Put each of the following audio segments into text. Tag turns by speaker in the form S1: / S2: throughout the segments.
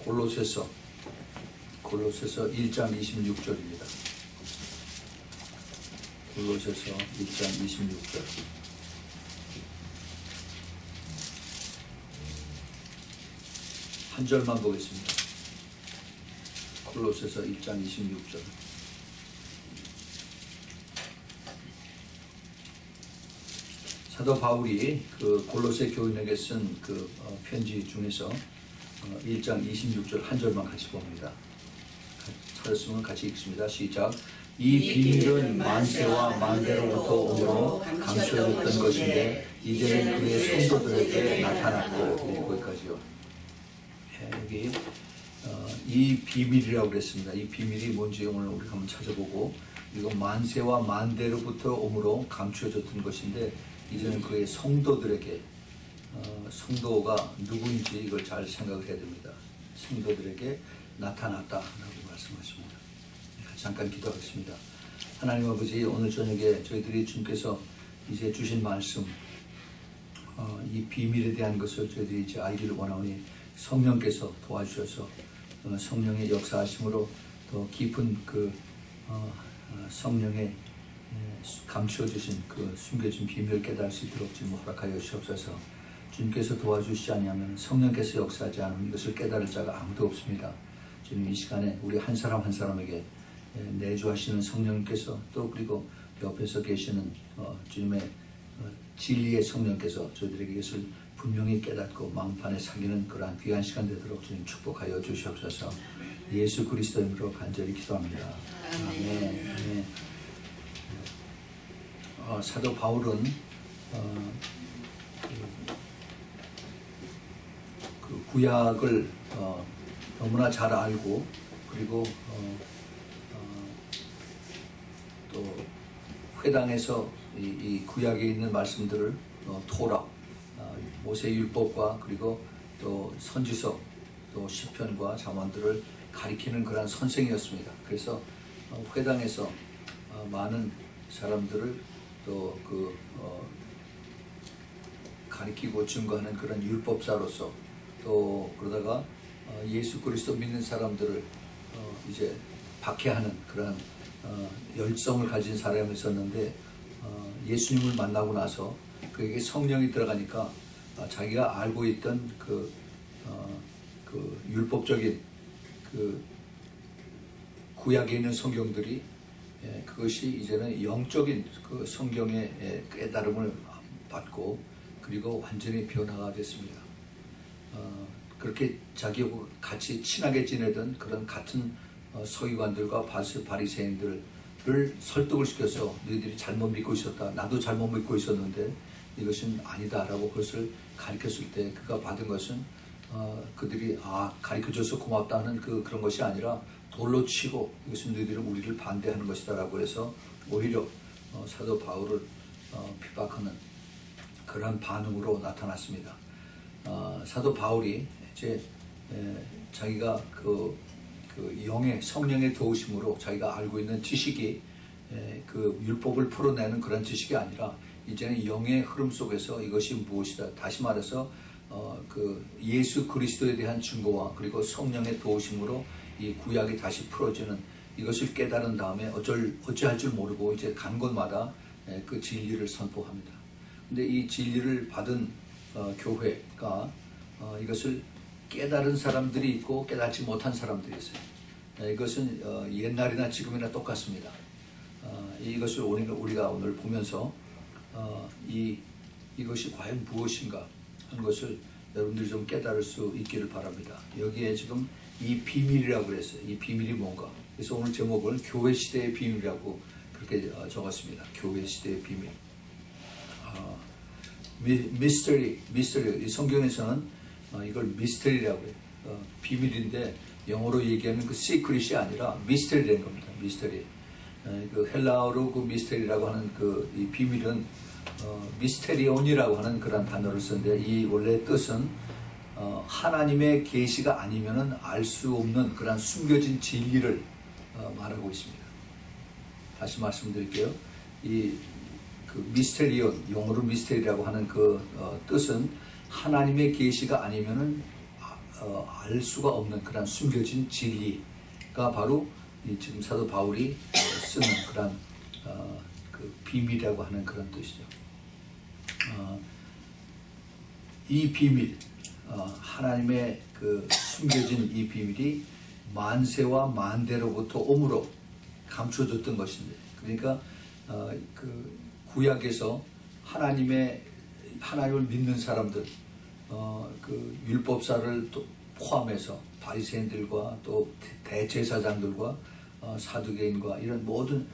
S1: 골로새서 1장 26절입니다. 골로새서 1장 26절. 한 절만 보겠습니다. 골로새서 1장 26절. 사도 바울이 그 골로새 교인에게 쓴 그 편지 중에서 1장 26절 한 절만 같이 봅니다. 찾았으면 같이 읽습니다. 시작. 이 비밀은 만세와 만대로부터 오므로 감춰졌던 것인데 이제는 그의 성도들에게 나타났고, 거기까지요. 여기 이 비밀이라고 그랬습니다. 이 비밀이 뭔지 오늘 우리 한번 찾아보고, 그리고 만세와 만대로부터 오므로 감춰졌던 것인데 이제는 그의 성도들에게, 성도가 누구인지 이걸 잘 생각을 해야 됩니다. 성도들에게 나타났다라고 말씀하십니다. 잠깐 기도하겠습니다. 하나님 아버지, 오늘 저녁에 저희들이 주님께서 이제 주신 말씀, 이 비밀에 대한 것을 저희들이 이제 알기를 원하오니 성령께서 도와주셔서 성령의 역사하심으로 더 깊은 그 성령의 감추어주신 그 숨겨진 비밀을 깨달을 수 있도록 주님 허락하여 주시옵소서. 주님께서 도와주시지 않으면, 성령께서 역사하지 않으면 이것을 깨달을 자가 아무도 없습니다. 주님, 이 시간에 우리 한 사람 한 사람에게 내주하시는 성령께서, 또 그리고 옆에서 계시는 주님의 진리의 성령께서 저희들에게 이것을 분명히 깨닫고 마음판에 새기는 그러한 귀한 시간 되도록 주님 축복하여 주시옵소서. 예수 그리스도의 이름으로 간절히 기도합니다. 아멘. 사도 바울은 그 구약을 너무나 잘 알고, 그리고 또 회당에서 이 구약에 있는 말씀들을 토라, 모세율법과 그리고 또 선지서, 또 시편과 잠언들을 가리키는 그런 선생이었습니다. 그래서 회당에서 많은 사람들을 또 가리키고 증거하는 그런 율법사로서, 또 그러다가 예수 그리스도 믿는 사람들을 이제 박해하는 그런 열성을 가진 사람이었는데, 예수님을 만나고 나서 그에게 성령이 들어가니까 자기가 알고 있던 그 율법적인 그 구약에 있는 성경들이, 그것이 이제는 영적인 그 성경의 깨달음을 받고, 그리고 완전히 변화가 됐습니다. 그렇게 자기하고 같이 친하게 지내던 그런 같은 서기관들과 바리새인들을 설득을 시켜서, 너희들이 잘못 믿고 있었다, 나도 잘못 믿고 있었는데 이것은 아니다라고 그것을 가르쳤을 때, 그가 받은 것은 그들이 가르쳐줘서 고맙다는 그런 것이 아니라 돌로 치고, 이것은 너희들이 우리를 반대하는 것이다 라고 해서 오히려 사도 바울을 핍박하는 그러한 반응으로 나타났습니다. 사도 바울이 이제 자기가 그 영의 성령의 도우심으로 자기가 알고 있는 지식이 그 율법을 풀어내는 그런 지식이 아니라, 이제는 영의 흐름 속에서 이것이 무엇이다, 다시 말해서 그 예수 그리스도에 대한 증거와 그리고 성령의 도우심으로 이 구약이 다시 풀어지는 이것을 깨달은 다음에 어찌할 줄 모르고 이제 간 곳마다 그 진리를 선포합니다. 근데 이 진리를 받은 교회가 이것을 깨달은 사람들이 있고 깨닫지 못한 사람들이 있어요. 이것은 옛날이나 지금이나 똑같습니다. 이것을 우리가 오늘 보면서 이것이 과연 무엇인가 하는 것을 여러분들이 좀 깨달을 수 있기를 바랍니다. 여기에 지금 이 비밀이라고 그랬어요. 이 비밀이 뭔가. 그래서 오늘 제목을 교회 시대의 비밀이라고 그렇게 적었습니다. 교회 시대의 비밀. 미스터리. 이 성경에서는 이걸 미스터리라고 해요. 비밀인데 영어로 얘기하면 그 시크릿이 아니라 미스터리라는 겁니다. 미스터리. 그 헬라어로 그 미스터리라고 하는 이 비밀은 미스테리온이라고 하는 그런 단어를 쓰는데, 이 원래 뜻은 하나님의 계시가 아니면은 알 수 없는 그런 숨겨진 진리를 말하고 있습니다. 다시 말씀드릴게요. 그 미스테리온, 영어로 미스테리라고 하는 그 뜻은 하나님의 계시가 아니면은 알 수가 없는 그런 숨겨진 진리가 바로 이 지금 사도 바울이 쓰는 그런 그 비밀이라고 하는 그런 뜻이죠. 이 비밀, 하나님의 그 숨겨진 이 비밀이 만세와 만대로부터 오므로 감춰졌던 것인데, 그러니까 그 구약에서 하나님을 믿는 사람들, 그 율법사를 또 포함해서 바리새인들과 또 대제사장들과 사두개인과 이런 모든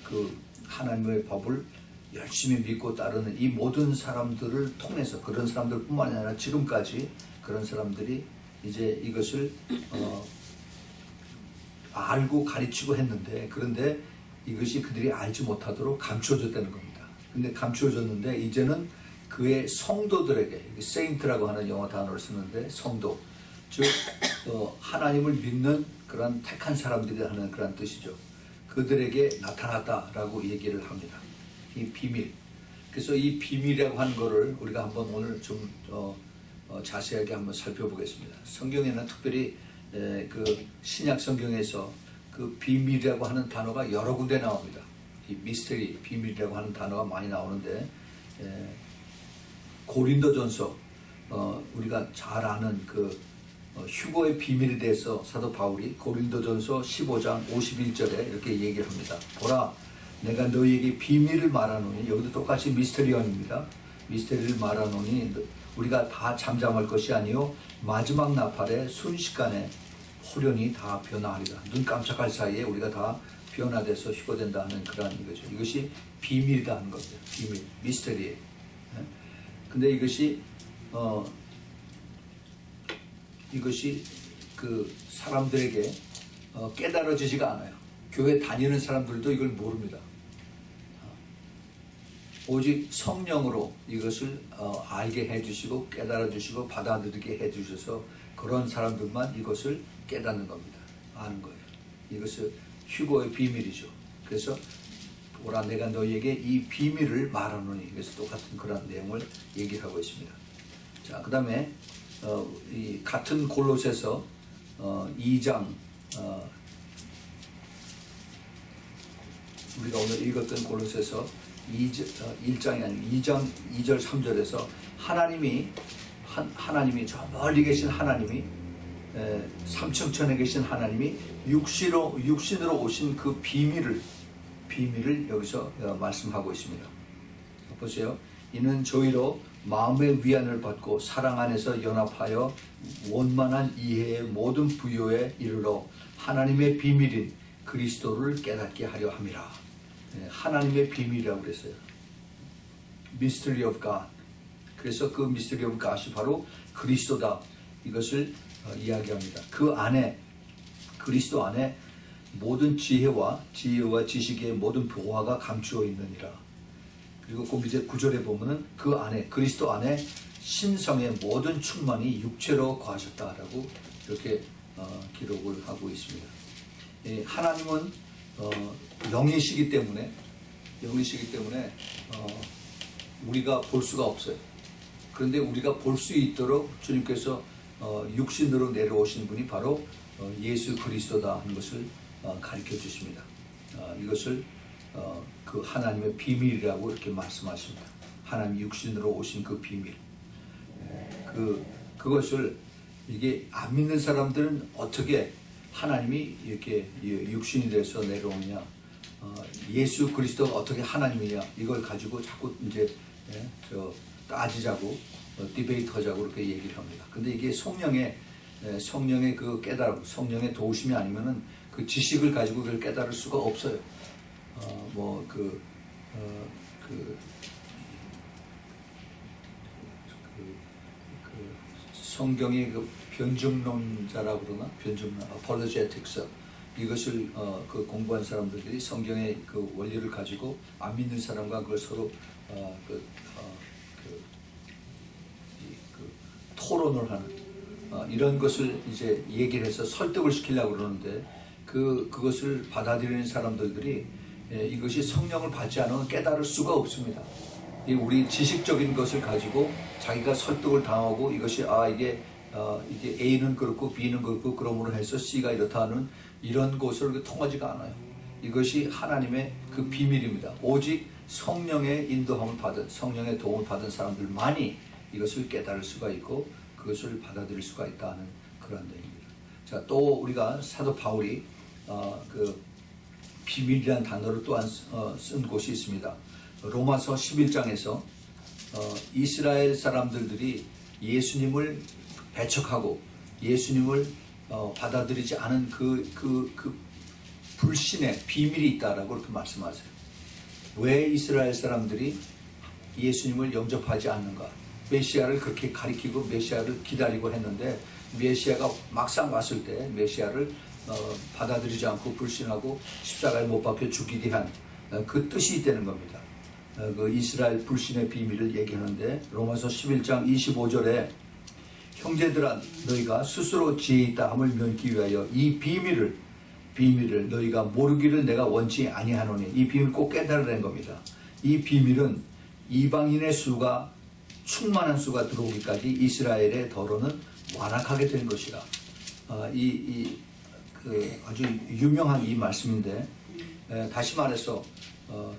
S1: 그 하나님의 법을 열심히 믿고 따르는 이 모든 사람들을 통해서, 그런 사람들뿐만 아니라 지금까지 그런 사람들이 이제 이것을 알고 가르치고 했는데, 그런데 이것이 그들이 알지 못하도록 감춰졌다는 겁니다. 근데 감춰졌는데 이제는 그의 성도들에게, 세인트라고 하는 영어 단어를 쓰는데 성도, 즉 하나님을 믿는 그런 택한 사람들이 하는 그런 뜻이죠. 그들에게 나타났다라고 얘기를 합니다. 이 비밀. 그래서 이 비밀이라고 하는 거를 우리가 한번 오늘 좀 자세하게 한번 살펴보겠습니다. 성경에는 특별히 그 신약 성경에서 그 비밀이라고 하는 단어가 여러 군데 나옵니다. 이 미스터리, 비밀이라고 하는 단어가 많이 나오는데, 고린도전서, 우리가 잘 아는 그 휴거의 비밀에 대해서 사도 바울이 고린도전서 15장 51절에 이렇게 얘기를 합니다. 보라, 내가 너희에게 비밀을 말하노니, 여기도 똑같이 미스터리언입니다. 미스터리를 말하노니 우리가 다 잠잠할 것이 아니요 마지막 나팔에 순식간에 호련히 다 변화하리라. 눈 깜짝할 사이에 우리가 다 변화돼서 휴거된다 하는 그런 이거죠. 이것이 비밀이다 하는 겁니다. 비밀, 미스터리에. 근데 이것이 그 사람들에게 깨달아지지가 않아요. 교회 다니는 사람들도 이걸 모릅니다. 오직 성령으로 이것을 알게 해주시고 깨달아 주시고 받아들이게 해주셔서 그런 사람들만 이것을 깨닫는 겁니다. 아는 거예요. 이것은 휴거의 비밀이죠. 그래서 보라, 내가 너희에게 이 비밀을 말하노니, 그래서 똑같은 그런 내용을 얘기를 하고 있습니다. 자, 그 다음에 이 같은 골로새서 2장, 우리가 오늘 읽었던 골로새서 1장이 아니고 2장 2절 3절에서 하나님이 저 멀리 계신 하나님이, 삼층천에 계신 하나님이 육신으로 오신 그 비밀을 여기서 말씀하고 있습니다. 보세요. 이는 저희로 마음의 위안을 받고 사랑 안에서 연합하여 원만한 이해의 모든 부요에 이르러 하나님의 비밀인 그리스도를 깨닫게 하려 함이라. 하나님의 비밀이라고 그랬어요. Mystery of God. 그래서 그 Mystery of God이 바로 그리스도다. 이것을 이야기합니다. 그 안에, 그리스도 안에 모든 지혜와 지식의 모든 교화가 감추어 있느니라. 그리고 그 밑에 9절에 보면은 그 안에, 그리스도 안에 신성의 모든 충만이 육체로 거하셨다라고 이렇게 기록을 하고 있습니다. 하나님은 영이시기 때문에 우리가 볼 수가 없어요. 그런데 우리가 볼 수 있도록 주님께서 육신으로 내려오신 분이 바로 예수 그리스도다 하는 것을 가르쳐 주십니다. 이것을 그 하나님의 비밀이라고 이렇게 말씀하십니다. 하나님 육신으로 오신 그 비밀. 그것을 이게 안 믿는 사람들은 어떻게 하나님이 이렇게 육신이 돼서 내려오냐, 예수 그리스도가 어떻게 하나님이냐, 이걸 가지고 자꾸 이제 따지자고 디베이트 하자고 그렇게 얘기를 합니다. 근데 이게 성령의 그 깨달음, 성령의 도우심이 아니면은 그 지식을 가지고 그걸 깨달을 수가 없어요. 성경의 그 변증론자라고 그러나, apologetics, 이것을 그 공부한 사람들이 성경의 그 원리를 가지고 안 믿는 사람과 그걸 서로 토론을 하는 이런 것을 이제 얘기를 해서 설득을 시키려고 그러는데, 그것을 받아들이는 사람들이 이것이 성령을 받지 않으면 깨달을 수가 없습니다. 우리 지식적인 것을 가지고 자기가 설득을 당하고 이것이 이게 이게 A는 그렇고 B는 그렇고 그러므로 해서 C가 이렇다 하는 이런 것으로 통하지가 않아요. 이것이 하나님의 그 비밀입니다. 오직 성령의 인도함을 받은, 성령의 도움을 받은 사람들만이 이것을 깨달을 수가 있고 그것을 받아들일 수가 있다는 그런 내용입니다. 자, 또 우리가 사도 바울이 그 비밀이라는 단어를 또한 쓴 곳이 있습니다. 로마서 11장에서 이스라엘 사람들이 예수님을 배척하고 예수님을 받아들이지 않은 그 불신의 비밀이 있다라고 그렇게 말씀하세요. 왜 이스라엘 사람들이 예수님을 영접하지 않는가? 메시아를 그렇게 가리키고 메시아를 기다리고 했는데 메시아가 막상 왔을 때 메시아를 받아들이지 않고 불신하고 십자가에 못 박혀 죽이게 한 그 뜻이 있다는 겁니다. 그 이스라엘 불신의 비밀을 얘기하는데 로마서 11장 25절에 형제들아 너희가 스스로 지혜 있다 함을 면기 위하여 이 비밀을 너희가 모르기를 내가 원치 아니하노니 이 비밀 꼭 깨달으라는 겁니다. 이 비밀은 이방인의 수가 충만한 수가 들어오기까지 이스라엘의 더러는 완악하게 된 것이라. 아주 유명한 이 말씀인데 다시 말해서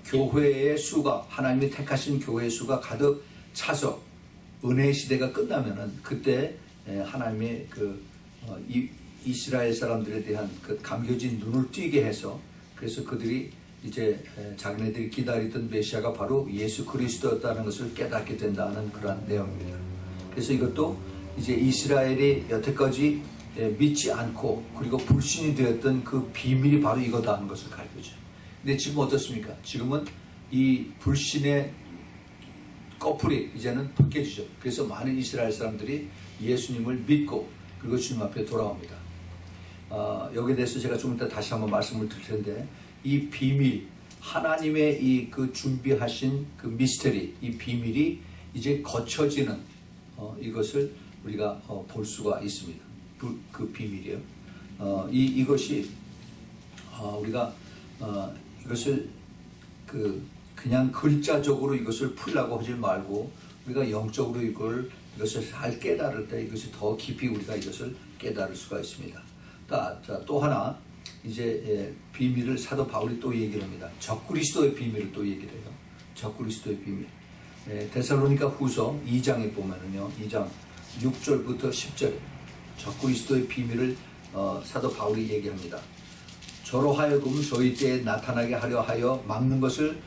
S1: 교회의 수가 하나님이 택하신 교회의 수가 가득 차서 은혜의 시대가 끝나면은 그때 하나님의 이스라엘 사람들에 대한 그 감겨진 눈을 띄게 해서 그래서 그들이 이제 자기네들이 기다리던 메시아가 바로 예수 그리스도였다는 것을 깨닫게 된다는 그런 내용입니다. 그래서 이것도 이제 이스라엘이 여태까지 믿지 않고 그리고 불신이 되었던 그 비밀이 바로 이거다 하는 것을 가르쳐줘요. 근데 지금 어떻습니까? 지금은 이 불신의 꺼풀이 이제는 벗겨지죠. 그래서 많은 이스라엘 사람들이 예수님을 믿고 그리고 주님 앞에 돌아옵니다. 여기에 대해서 제가 좀 이따 다시 한번 말씀을 드릴 텐데 이 비밀, 하나님의 이 그 준비하신 그 미스터리, 이 비밀이 이제 거쳐지는 이것을 우리가 볼 수가 있습니다. 그 비밀이에요. 이것이 우리가 이것을 그냥 글자적으로 이것을 풀려고 하지 말고 우리가 영적으로 이것을 잘 깨달을 때 이것이 더 깊이 우리가 이것을 깨달을 수가 있습니다. 또 하나 이제 비밀을 사도 바울이 또 얘기를 합니다. 적그리스도의 비밀을 또 얘기를 해요. 적그리스도의 비밀. 데살로니가 후서 2장에 보면은요. 2장 6절부터 10절에 적그리스도의 비밀을 사도 바울이 얘기합니다. 저로 하여금 저희 때에 나타나게 하려 하여 막는 것을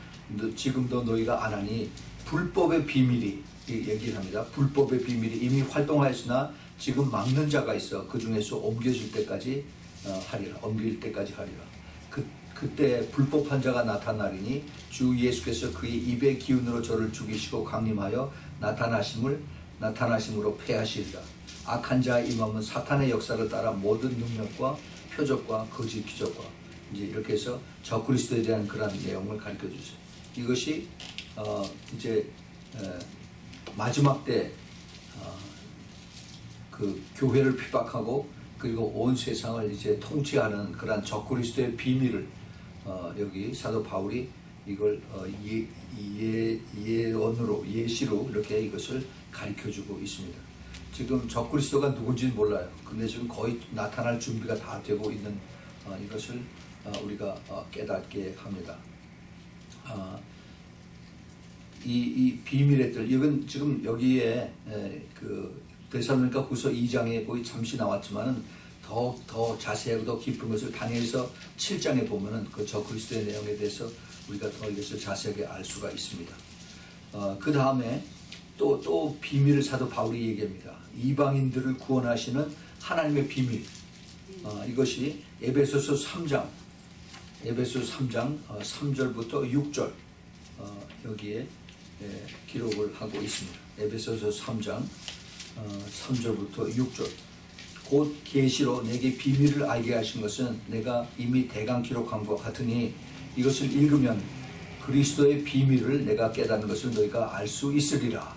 S1: 지금도 너희가 안 하니 불법의 비밀이 얘기를 합니다. 불법의 비밀이 이미 활동하였으나 지금 막는 자가 있어 그 중에서 옮겨질 때까지 하리라. 옮길 때까지 하리라. 그때 불법한 자가 나타나리니 주 예수께서 그의 입의 기운으로 저를 죽이시고 강림하여 나타나심으로 패하시리라. 악한 자의 임함은 사탄의 역사를 따라 모든 능력과 표적과 거짓 기적과 이제 이렇게 해서 적그리스도에 대한 그런 내용을 가르쳐 주세요. 이것이 이제 마지막 때 그 교회를 핍박하고 그리고 온 세상을 이제 통치하는 그런 적그리스도의 비밀을 여기 사도 바울이 이걸 예언으로 예시로 이렇게 이것을 가르쳐주고 있습니다. 지금 적그리스도가 누군지는 몰라요. 근데 지금 거의 나타날 준비가 다 되고 있는 이것을 우리가 깨닫게 합니다. 이 비밀의 뜰, 이건 지금 여기에 그 데살로니가 후서 2장에 거의 잠시 나왔지만은 더 자세하고 더 깊은 것을 다니엘서 7장에 보면은 그 적그리스도의 내용에 대해서 우리가 더 이것을 자세하게 알 수가 있습니다. 그 다음에 또 비밀을 사도 바울이 얘기합니다. 이방인들을 구원하시는 하나님의 비밀. 이것이 에베소서 3장 3절부터 6절 여기에 기록을 하고 있습니다. 에베소서 3장 3절부터 6절. 곧 계시로 내게 비밀을 알게 하신 것은 내가 이미 대강 기록한 것 같으니 이것을 읽으면 그리스도의 비밀을 내가 깨닫는 것을 너희가 알 수 있으리라.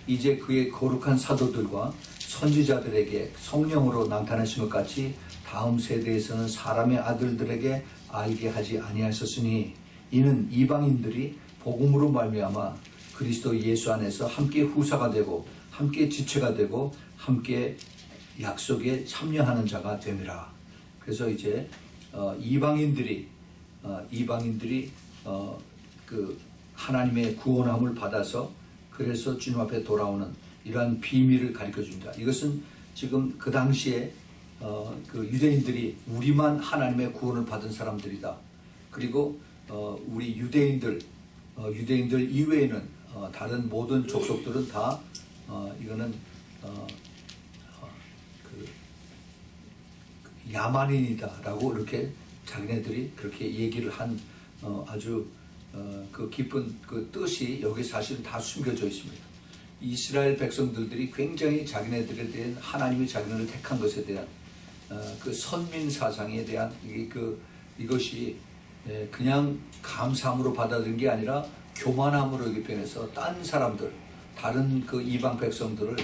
S1: 이제 그의 거룩한 사도들과 선지자들에게 성령으로 나타나신 것 같이 다음 세대에서는 사람의 아들들에게 알게 하지 아니하셨으니 이는 이방인들이 복음으로 말미암아 그리스도 예수 안에서 함께 후사가 되고 함께 지체가 되고 함께 약속에 참여하는 자가 됨이라. 그래서 이제 이방인들이 그 하나님의 구원함을 받아서 그래서 주님 앞에 돌아오는 이러한 비밀을 가르쳐 줍니다. 이것은 지금 그 당시에 그 유대인들이 우리만 하나님의 구원을 받은 사람들이다. 그리고 우리 유대인들 이외에는 다른 모든 족속들은 다 이거는 그 야만인이다라고 이렇게 자기네들이 그렇게 얘기를 한 아주 그 깊은 그 뜻이 여기 사실은 다 숨겨져 있습니다. 이스라엘 백성들이 굉장히 자기네들에 대한 하나님이 자기네를 택한 것에 대한 그 선민 사상에 대한 이것이 그냥 감사함으로 받아들인 게 아니라 교만함으로 이렇게 변해서 딴 사람들, 다른 그 이방 백성들을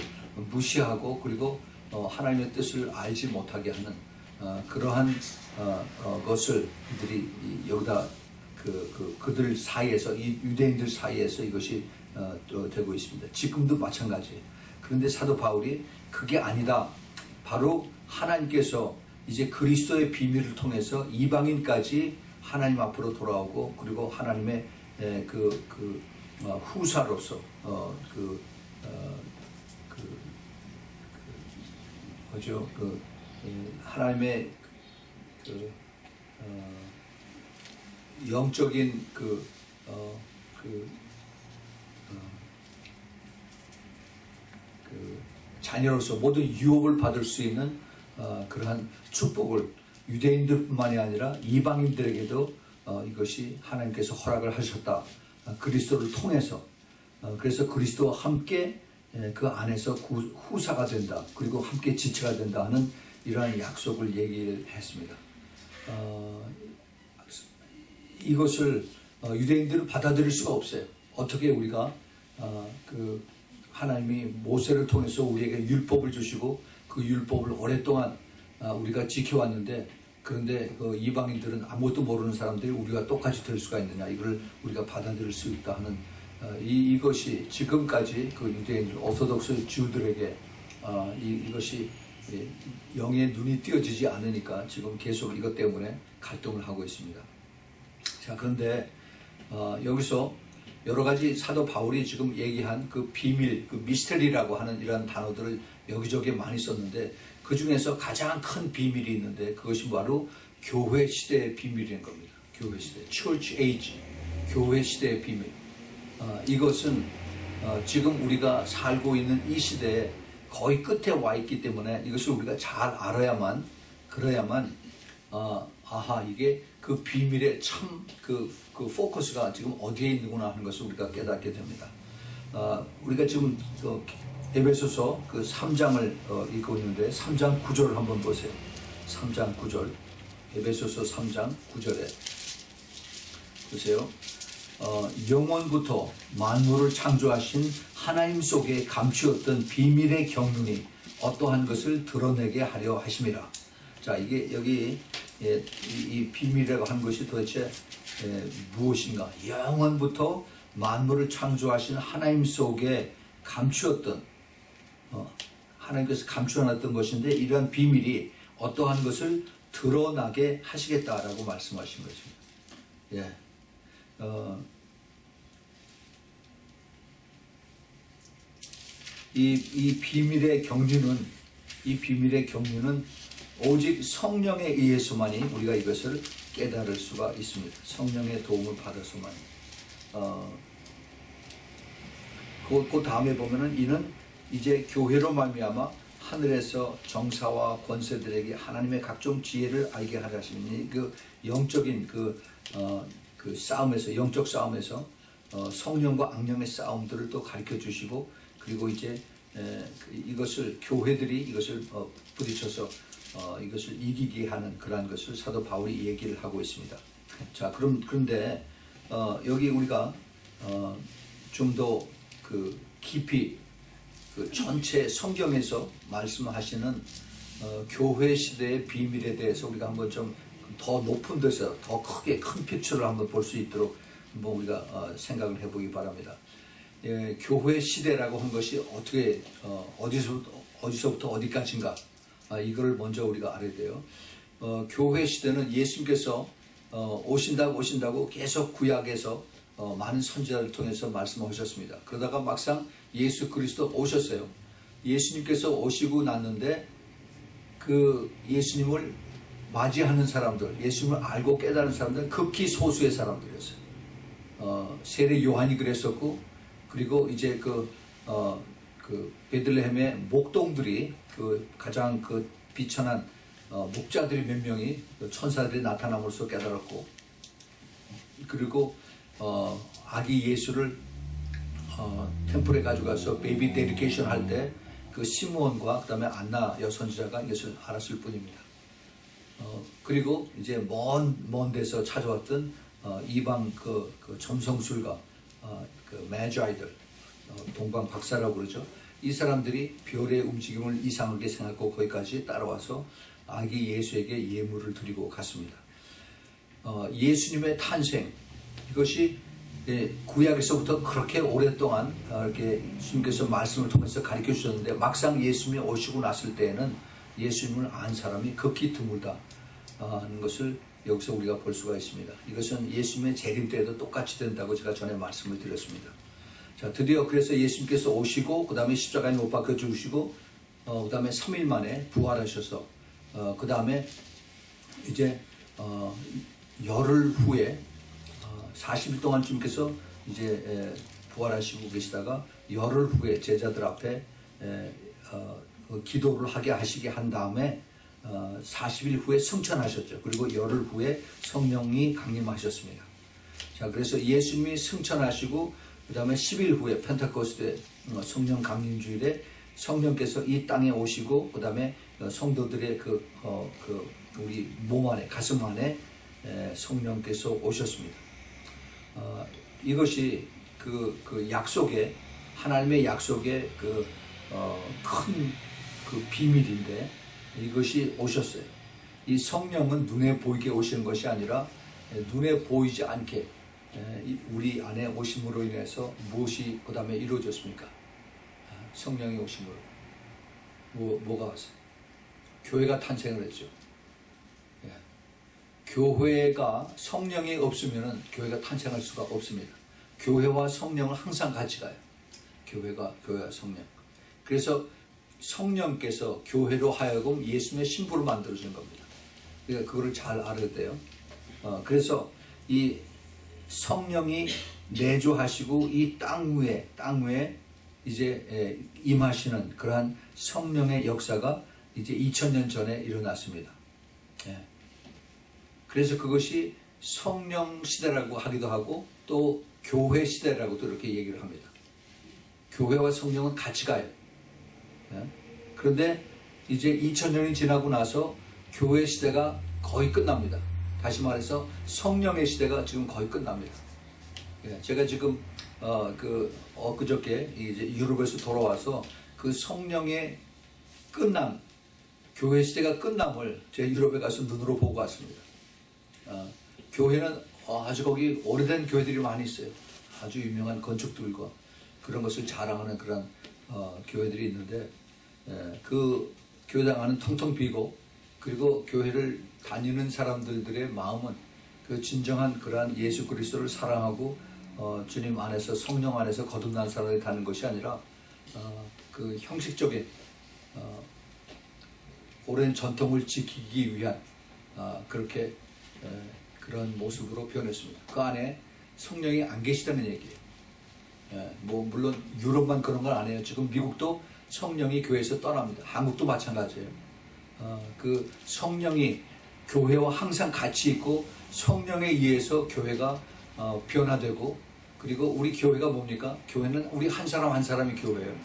S1: 무시하고 그리고 하나님의 뜻을 알지 못하게 하는 그러한 것을 그들이 여기다 그들 사이에서 이 유대인들 사이에서 이것이 되고 있습니다. 지금도 마찬가지예요. 그런데 사도 바울이 그게 아니다. 바로 하나님께서 이제 그리스도의 비밀을 통해서 이방인까지 하나님 앞으로 돌아오고 그리고 하나님의 후사로서 뭐죠? 하나님의 영적인 자녀로서 모든 유업을 받을 수 있는 그러한 축복을 유대인들뿐만이 아니라 이방인들에게도 이것이 하나님께서 허락을 하셨다. 그리스도를 통해서. 그래서 그리스도와 함께 그 안에서 후사가 된다. 그리고 함께 지체가 된다 하는 이러한 약속을 얘기를 했습니다. 이것을 유대인들은 받아들일 수가 없어요. 어떻게 우리가 그 하나님이 모세를 통해서 우리에게 율법을 주시고 그 율법을 오랫동안 우리가 지켜왔는데 그런데 그 이방인들은 아무것도 모르는 사람들이 우리가 똑같이 될 수가 있느냐, 이걸 우리가 받아들일 수 있다 하는 이것이 지금까지 그 유대인들 오소독스 주들에게 이것이 영의 눈이 띄어지지 않으니까 지금 계속 이것 때문에 갈등을 하고 있습니다. 자, 그런데 여기서 여러 가지 사도 바울이 지금 얘기한 그 비밀, 그 미스터리라고 하는 이러한 단어들을 여기저기 많이 썼는데 그 중에서 가장 큰 비밀이 있는데 그것이 바로 교회 시대의 비밀인 겁니다. 교회 시대, Church Age, 교회 시대의 비밀. 이것은 지금 우리가 살고 있는 이 시대에 거의 끝에 와 있기 때문에 이것을 우리가 잘 알아야만, 그래야만 이게 그 비밀의 참 그 포커스가 지금 어디에 있는구나 하는 것을 우리가 깨닫게 됩니다. 우리가 지금 에베소서 그 3장을 읽고 있는데 3장 9절을 한번 보세요. 3장 9절, 에베소서 3장 9절에 보세요. 영원부터 만물을 창조하신 하나님 속에 감추었던 비밀의 경륜이 어떠한 것을 드러내게 하려 하심이라. 자, 이게 여기 이 비밀이라고 한 것이 도대체 무엇인가? 영원부터 만물을 창조하신 하나님 속에 감추었던 하나님께서 감추어놨던 것인데 이러한 비밀이 어떠한 것을 드러나게 하시겠다라고 말씀하신 것입니다. 예. 이 비밀의 경륜은 오직 성령에 의해서만이 우리가 이것을 깨달을 수가 있습니다. 성령의 도움을 받아서만이. 그 다음에 보면은 이는 이제 교회로 말미암아 하늘에서 정사와 권세들에게 하나님의 각종 지혜를 알게 하려 하시니 그 영적인 그 싸움에서, 영적 싸움에서 성령과 악령의 싸움들을 또 가르쳐 주시고 그리고 이제 이것을 교회들이 이것을 부딪혀서 이것을 이기게 하는 그러한 것을 사도 바울이 얘기를 하고 있습니다. 자, 그런데 여기 우리가 좀 더 그 깊이 그 전체 성경에서 말씀하시는 교회 시대의 비밀에 대해서 우리가 한번 좀 더 높은 데서 더 크게 큰 픽처를 한번 볼 수 있도록 한번 우리가 생각을 해보기 바랍니다. 교회 시대라고 한 것이 어떻게 어디서부터 어디까지인가? 이걸 먼저 우리가 알아야 돼요. 교회 시대는 예수님께서 오신다고 계속 구약에서 많은 선지자를 통해서 말씀하셨습니다. 그러다가 막상 예수 그리스도 오셨어요. 예수님께서 오시고 났는데 그 예수님을 맞이하는 사람들, 예수님을 알고 깨달은 사람들은 극히 소수의 사람들이었어요. 세례 요한이 그랬었고, 그리고 이제 그 베들레헴의 목동들이 가장 비천한 목자들이 몇 명이 천사들이 나타남으로써 깨달았고, 그리고 아기 예수를 템플에 가져가서 베이비 데디케이션 할 때 그 시므온과 그 다음에 안나 여선지자가 이것을 알았을 뿐입니다. 그리고 이제 먼 데서 찾아왔던 이방 그 점성술가 그 매자이들, 동방 박사라고 그러죠. 이 사람들이 별의 움직임을 이상하게 생각하고 거기까지 따라와서 아기 예수에게 예물을 드리고 갔습니다. 예수님의 탄생, 이것이 구약에서부터 그렇게 오랫동안 이렇게 주님께서 말씀을 통해서 가르쳐 주셨는데, 막상 예수님이 오시고 났을 때에는 예수님을 안 사람이 극히 드물다 하는 것을 여기서 우리가 볼 수가 있습니다. 이것은 예수님의 재림 때에도 똑같이 된다고 제가 전에 말씀을 드렸습니다. 자, 드디어 그래서 예수님께서 오시고, 그 다음에 십자가에 못 박혀 죽으시고, 그 다음에 3일 만에 부활하셔서, 그 다음에 이제 열흘 후에 40일 동안 주님께서 이제 부활하시고 계시다가 열흘 후에 제자들 앞에 기도를 하시게 한 다음에 40일 후에 승천하셨죠. 그리고 열흘 후에 성령이 강림하셨습니다. 자, 그래서 예수님이 승천하시고 그 다음에 10일 후에 펜테코스테 성령 강림주일에 성령께서 이 땅에 오시고, 그 다음에 성도들의 우리 몸 안에, 가슴 안에 성령께서 오셨습니다. 이것이 그 약속의, 하나님의 약속의 큰 비밀인데, 이것이 오셨어요. 이 성령은 눈에 보이게 오시는 것이 아니라 눈에 보이지 않게 우리 안에 오심으로 인해서 무엇이 그 다음에 이루어졌습니까? 성령이 오심으로 뭐가 왔어요? 교회가 탄생을 했죠. 교회가 성령이 없으면 교회가 탄생할 수가 없습니다. 교회와 성령은 항상 같이 가요. 교회와 성령. 그래서 성령께서 교회로 하여금 예수님의 신부로 만들어주는 겁니다. 그러니까 그거를 잘 알아야 돼요. 그래서 이 성령이 내주하시고 이 땅 위에 이제 임하시는 그러한 성령의 역사가 이제 2000년 전에 일어났습니다. 그래서 그것이 성령 시대라고 하기도 하고 또 교회 시대라고도 이렇게 얘기를 합니다. 교회와 성령은 같이 가요. 그런데 이제 2000년이 지나고 나서 교회 시대가 거의 끝납니다. 다시 말해서 성령의 시대가 지금 거의 끝납니다. 제가 지금 그저께 이제 유럽에서 돌아와서 그 성령의 끝남, 교회 시대가 끝남을 제가 유럽에 가서 눈으로 보고 왔습니다. 교회는 아주 거기 오래된 교회들이 많이 있어요. 아주 유명한 건축들과 그런 것을 자랑하는 그런 교회들이 있는데, 그 교회당 안은 텅텅 비고, 그리고 교회를 다니는 사람들의 마음은 그 진정한 그러한 예수 그리스도를 사랑하고 주님 안에서, 성령 안에서 거듭난 사람이 가는 것이 아니라 그 형식적인 오랜 전통을 지키기 위한 그렇게 그런 모습으로 변했습니다. 그 안에 성령이 안 계시다는 얘기예요. 물론 유럽만 그런 건 아니에요. 지금 미국도 성령이 교회에서 떠납니다. 한국도 마찬가지예요. 그 성령이 교회와 항상 같이 있고, 성령에 의해서 교회가 변화되고, 그리고 우리 교회가 뭡니까? 교회는 우리 한 사람 한 사람이 교회예요.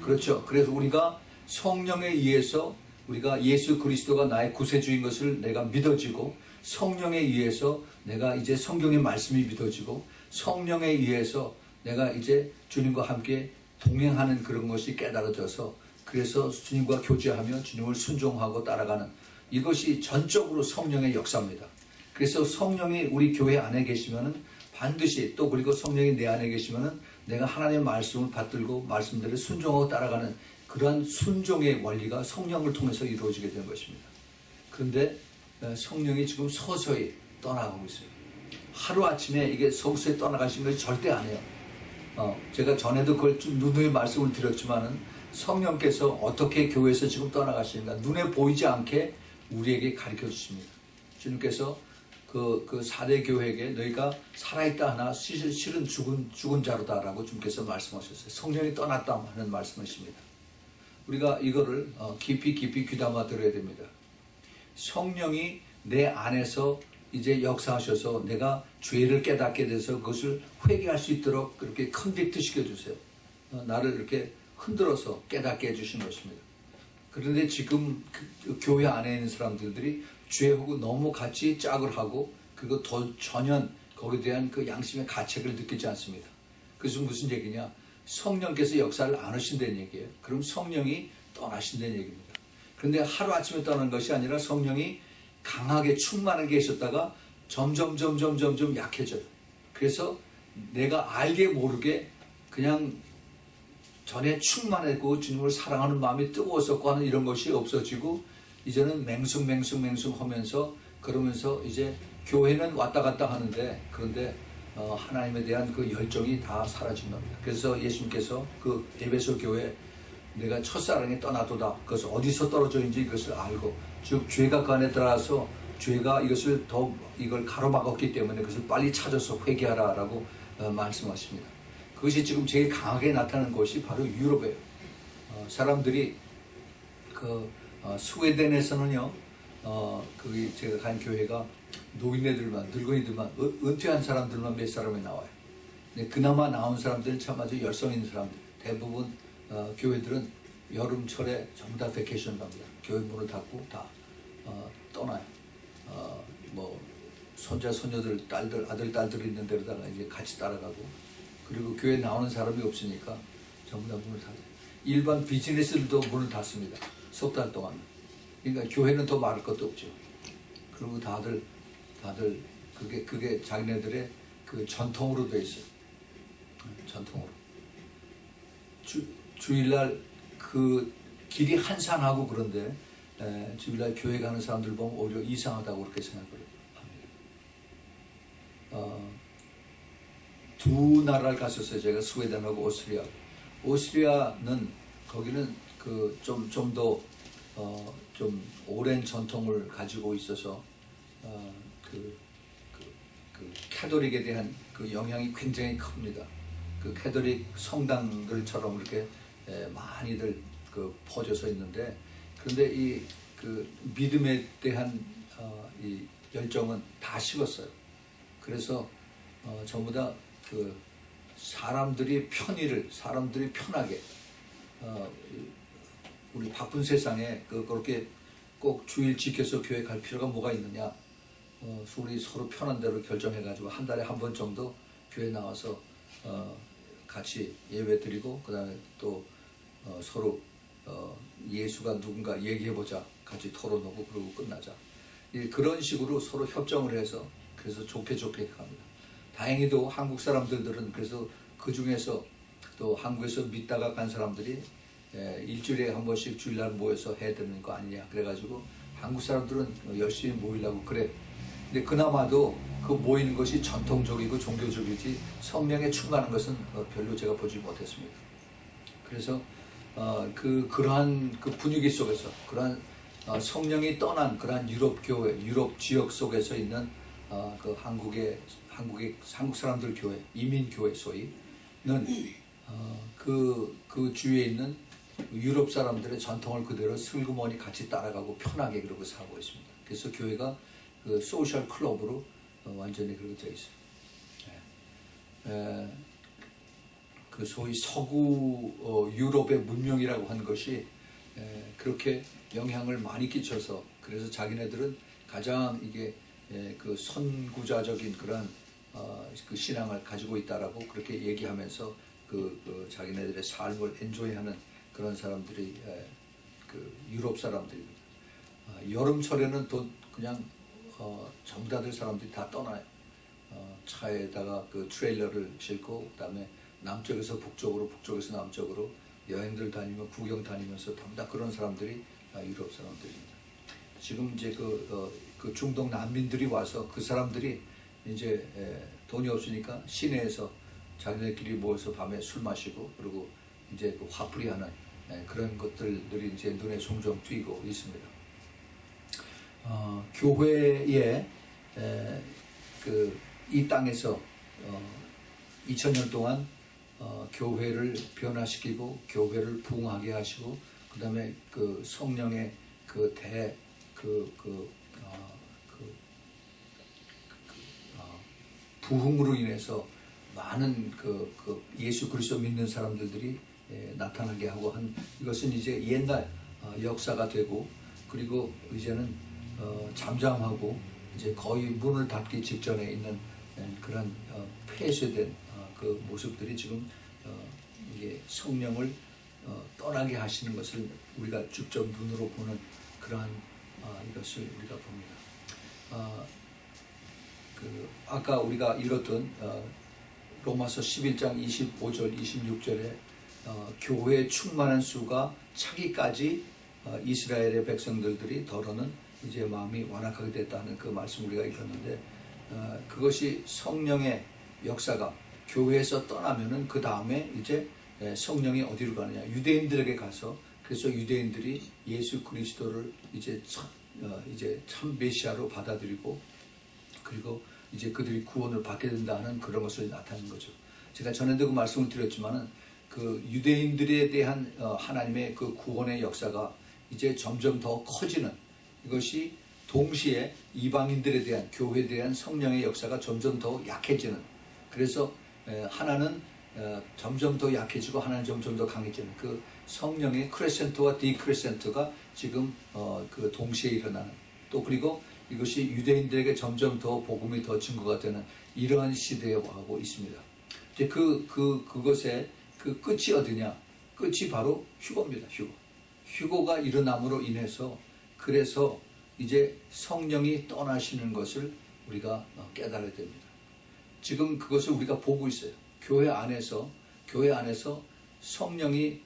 S1: 그렇죠. 그래서 우리가 성령에 의해서 우리가 예수 그리스도가 나의 구세주인 것을 내가 믿어지고, 성령에 의해서 내가 이제 성경의 말씀이 믿어지고, 성령에 의해서 내가 이제 주님과 함께 동행하는 그런 것이 깨달아져서, 그래서 주님과 교제하며 주님을 순종하고 따라가는, 이것이 전적으로 성령의 역사입니다. 그래서 성령이 우리 교회 안에 계시면은 반드시, 또 그리고 성령이 내 안에 계시면은 내가 하나님의 말씀을 받들고 말씀대로 순종하고 따라가는 그러한 순종의 원리가 성령을 통해서 이루어지게 되는 것입니다. 그런데 성령이 지금 서서히 떠나가고 있어요. 하루아침에 이게 서서히 떠나가신 것이 절대 아니에요. 제가 전에도 그걸 좀 누누이 말씀을 드렸지만은 성령께서 어떻게 교회에서 지금 떠나가시는가 눈에 보이지 않게 우리에게 가르쳐 주십니다. 주님께서 그 4대 교회에게 너희가 살아있다 하나 실은 죽은 자로다라고 주님께서 말씀하셨어요. 성령이 떠났다 하는 말씀이십니다. 우리가 이거를 깊이 귀담아 들어야 됩니다. 성령이 내 안에서 이제 역사하셔서 내가 죄를 깨닫게 돼서 그것을 회개할 수 있도록 그렇게 컨빅트 시켜주세요. 나를 이렇게 흔들어서 깨닫게 해주신 것입니다. 그런데 지금 그 교회 안에 있는 사람들이 죄하고 너무 같이 짝을 하고 그거 전혀 거기에 대한 그 양심의 가책을 느끼지 않습니다. 그것은 무슨 얘기냐? 성령께서 역사를 안 하신다는 얘기예요. 그럼 성령이 떠나신다는 얘기입니다. 그런데 하루아침에 떠난 것이 아니라 성령이 강하게 충만하게 계셨다가 점점 약해져요. 그래서 내가 알게 모르게 그냥 전에 충만했고 주님을 사랑하는 마음이 뜨거웠었고 하는 이런 것이 없어지고 이제는 맹숭 하면서 그러면서 이제 교회는 왔다 갔다 하는데 그런데 하나님에 대한 그 열정이 다 사라진 겁니다. 그래서 예수님께서 그 에베소 교회 내가 첫사랑이 떠나도다. 그것을 어디서 떨어져 있는지 이것을 알고 즉 죄가 그 안에 들어가서 죄가 이걸 가로막았기 때문에 그것을 빨리 찾아서 회개하라라고 말씀하십니다. 그것이 지금 제일 강하게 나타나는 곳이 바로 유럽이에요. 사람들이 스웨덴에서는요, 거기 제가 간 교회가 노인네들만, 늙은이들만, 은퇴한 사람들만 몇 사람이 나와요. 근데 그나마 나온 사람들은 참 아주 열성 있는 사람들. 대부분 교회들은 여름철에 전부 다 베케이션 갑니다. 교회 문을 닫고 다 떠나요. 뭐 손자, 손녀들, 딸들, 아들, 딸들이 있는 데로다가 이제 같이 따라가고 그리고 교회 나오는 사람이 없으니까 전부 다 문을 닫아요. 일반 비즈니스들도 문을 닫습니다. 석 달 동안. 그러니까 교회는 더 말할 것도 없죠. 그리고 다들 그게 자기네들의 그 전통으로 돼 있어요. 전통으로. 주일날 그 길이 한산하고 그런데 주일날 교회 가는 사람들 보면 오히려 이상하다고 그렇게 생각을 합니다. 두 나라를 갔었어요. 제가 스웨덴하고 오스트리아. 오스트리아는 거기는 그 좀 더 좀 오랜 전통을 가지고 있어서 그 캐톨릭에 대한 그 영향이 굉장히 큽니다. 그 캐톨릭 성당들처럼 이렇게 많이들 그 퍼져서 있는데 그런데 이 그 믿음에 대한 이 열정은 다 식었어요. 그래서 전부 다 그 사람들이 편하게 우리 바쁜 세상에 그렇게 꼭 주일 지켜서 교회 갈 필요가 뭐가 있느냐? 우리 서로 편한 대로 결정해가지고 한 달에 한 번 정도 교회 나와서 같이 예배 드리고 그 다음에 또 서로 예수가 누군가 얘기해보자. 같이 토론하고 그러고 끝나자. 그런 식으로 서로 협정을 해서 그래서 좋게 갑니다. 다행히도 한국 사람들은 그래서 그 중에서 또 한국에서 믿다가 간 사람들이 일주일에 한 번씩 주일날 모여서 해야 되는 거 아니냐. 그래가지고 한국 사람들은 열심히 모이려고 그래. 근데 그나마도 그 모이는 것이 전통적이고 종교적이지 성령에 충만한 것은 별로 제가 보지 못했습니다. 그래서 그러한 그 분위기 속에서 그러한 성령이 떠난 그러한 유럽 교회, 유럽 지역 속에서 있는 그 한국 사람들 교회, 이민 교회 소위는 그 주위에 있는 유럽 사람들의 전통을 그대로 슬그머니 같이 따라가고 편하게 그러고 살고 있습니다. 그래서 교회가 그 소셜 클럽으로 완전히 그렇게 되어 있어요. 그 소위 서구 유럽의 문명이라고 하는 것이 그렇게 영향을 많이 끼쳐서 그래서 자기네들은 가장 이게 그 선구자적인 그런 그 신앙을 가지고 있다라고 그렇게 얘기하면서 그 자기네들의 삶을 엔조이하는 그런 사람들이 그 유럽 사람들입니다. 여름철에는 또 그냥 전부 다들 사람들이 다 떠나요. 차에다가 그 트레일러를 싣고 그다음에 남쪽에서 북쪽으로 북쪽에서 남쪽으로 여행들 다니며 구경 다니면서 전부 다 그런 사람들이 유럽 사람들입니다. 지금 이제 그 중동 난민들이 와서 그 사람들이 이제 돈이 없으니까 시내에서 자기네끼리 모여서 밤에 술 마시고 그리고 이제 그 화풀이하는 그런 것들이 이제 눈에 종종 띄고 있습니다. 교회에 이 땅에서 2000년 동안 교회를 변화시키고 교회를 부흥하게 하시고 그 다음에 그 성령의 부흥으로 인해서 많은 예수 그리스도 믿는 사람들이 나타나게 하고 한 이것은 이제 옛날 역사가 되고 그리고 이제는 잠잠하고 이제 거의 문을 닫기 직전에 있는 그런 폐쇄된 그 모습들이 지금 이게 성령을 떠나게 하시는 것을 우리가 직접 눈으로 보는 그러한 이것을 우리가 봅니다. 아까 우리가 읽었던 로마서 11장 25절 26절에 교회에 충만한 수가 차기까지 이스라엘의 백성들이 더러는 이제 마음이 완악하게 됐다는 그 말씀 우리가 읽었는데 그것이 성령의 역사가 교회에서 떠나면은 그 다음에 이제 성령이 어디로 가느냐 유대인들에게 가서 그래서 유대인들이 예수 그리스도를 이제 참 메시아로 받아들이고 그리고 이제 그들이 구원을 받게 된다는 그런 것을 나타내는 거죠. 제가 전에도 그 말씀을 드렸지만은 그 유대인들에 대한 하나님의 그 구원의 역사가 이제 점점 더 커지는 이것이 동시에 이방인들에 대한 교회에 대한 성령의 역사가 점점 더 약해지는 그래서 하나는 점점 더 약해지고 하나는 점점 더 강해지는 그 성령의 크레센트와 디크레센트가 지금 그 동시에 일어나는 또 그리고 이것이 유대인들에게 점점 더 복음이 더 증거가 되는 이러한 시대에 와가고 있습니다. 이제 그것의 그 끝이 어디냐? 끝이 바로 휴거입니다. 휴거가 일어남으로 인해서 그래서 이제 성령이 떠나시는 것을 우리가 깨달아야 됩니다. 지금 그것을 우리가 보고 있어요. 교회 안에서 성령이